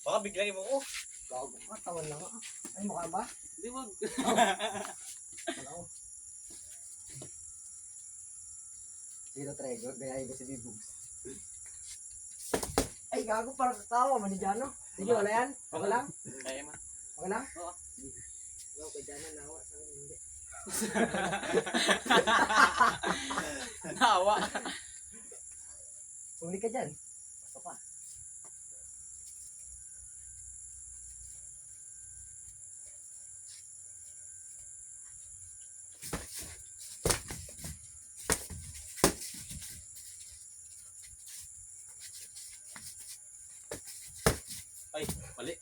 Baka biglang mo ko. Gago ka, tawan lang ah. Ay, mukha ba? Hindi, wag. Ano? Zero trigger, gayahin ko si Bibugs. Ay, gago, parang tawa, manidyano. Sige, wala yan? Okay lang? Kaya man. Okay lang? Oo. Ikaw, kay Jana, nawa. Sa akin, hindi. Nawa. Huli ka dyan. Basta pa. Ay, mali.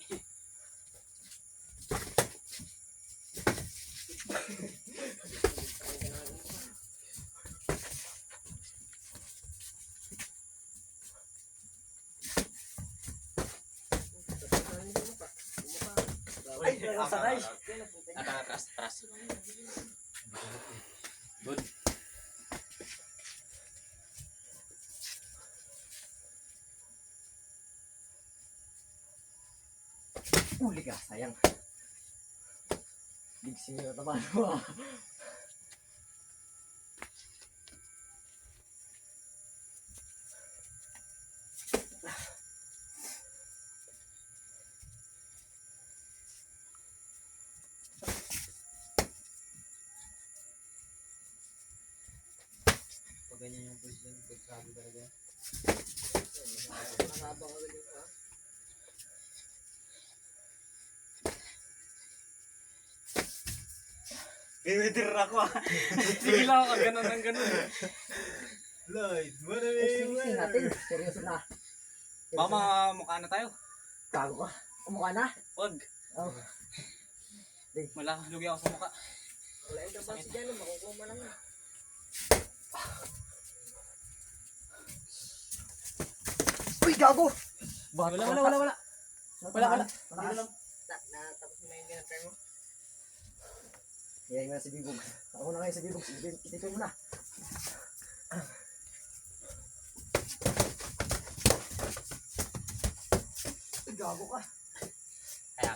Ay, sanay. Atras. Good. Huli ka, sayang. Bigsi na tamaan mo ah. Pag ganyan yung position, pagsabi talaga. Nanabang agad yung ah. Gamitin ako ah. Sige lang ako, ganun. Lloyd, Seryosin natin. Seryoso na. Baka mukha na tayo. Gago ka. Kumukha na. Wag. Oh. Wala, lugi ako sa mukha. Wala yung dabang si Jano. Makukuma lang na. Uy, gago! Wala. Wala. Dito lang. Tapos mo na yung ginatry mo. Iyayin mo na si Bibog. Ako na ngayon si Bibog. Isipin mo na. Uy, gago ka. Kaya.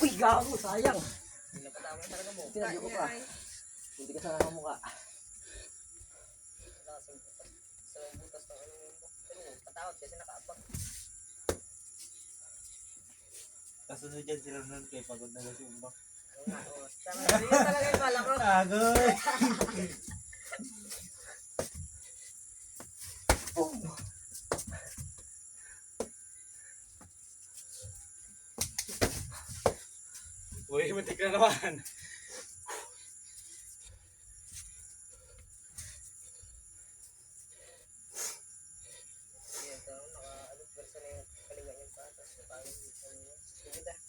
Uy, gago! Sayang! Pinapatama yung talaga mo. Sinabi ko pa. Hindi ka sana kamukha. Sa butas ng ano mo. Pero patawad kasi nakaabang. Kasunod dyan sila nun kay pagod na kasi umbak. Tama, yun talaga yung bala ko. Agoy! Oh! Uy, matik na naman. Ito, naka-alog versa na yung kaliwa niya pa. Tapos napagod yung sigid ah.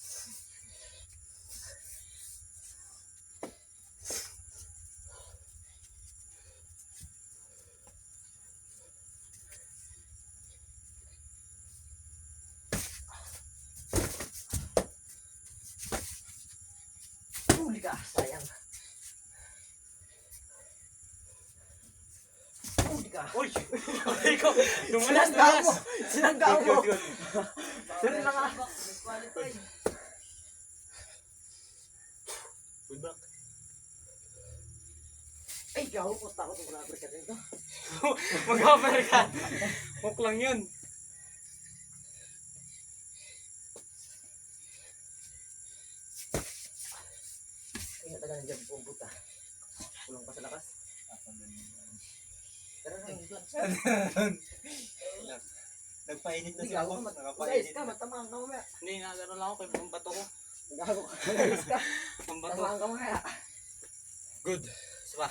Huli ka! Sayang! Huli ka! Uy! Uy ko! Sinangga mo! Sinangga mo! Good. Sir na nga! Disqualify. Good back. Ay, gago! Punta ako itong rubber ka dito. Mag-offer ka. Hook lang yun. Ay, natagal ng job kong puta. Kulang pa sa lakas. Tara na, doon. Nagpainit na Hindi, si gago ako. ka. Guys, Nakapainit. ka, matamaan ka mamaya. Hindi, nagano lang ako kay ang bato ko. Gago ka. Guys, ka. Ang bato. Tamaan ka mamaya. Good. Saba.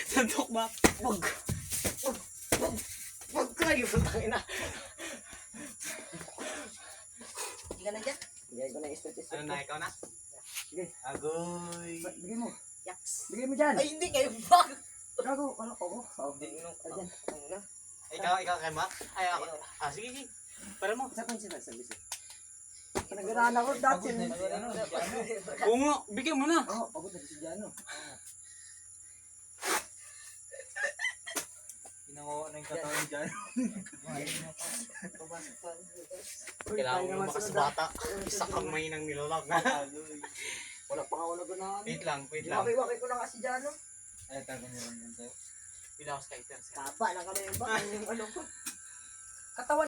Sandok ba? Wag! Wag kayo! Putang ina! Hindi ka na dyan. Bigay ko na yung straight. Ano na, ikaw na? Sige. Agoy. Bigay mo. Yaks. Bigay mo dyan. Ay, hindi kayo ba? Gago. Ano ko? Oh, Hindi nung Ayan. ako muna. Ikaw kay Mac? Ay, ako. Ayaw. Sige, sige. Para mo. Isa ko yung sinasabi. Pinagdarahan ako dati. Oo nga, bigyan mo na. Oo, pagod na si Jano. Ginawa na yung katawan dyan. Pabasok pa. Kailangan mo lumakas bata. Isa kang may nang nilalag na. Wala pa nga ako nagunahan. Wait lang, wait lang. Wakay-wakay ko na nga si Jano. Ay, tago niyo lang yan sa'yo. Bilaw Skyper. Tapa na kami ba? Yung ano ko. Katawan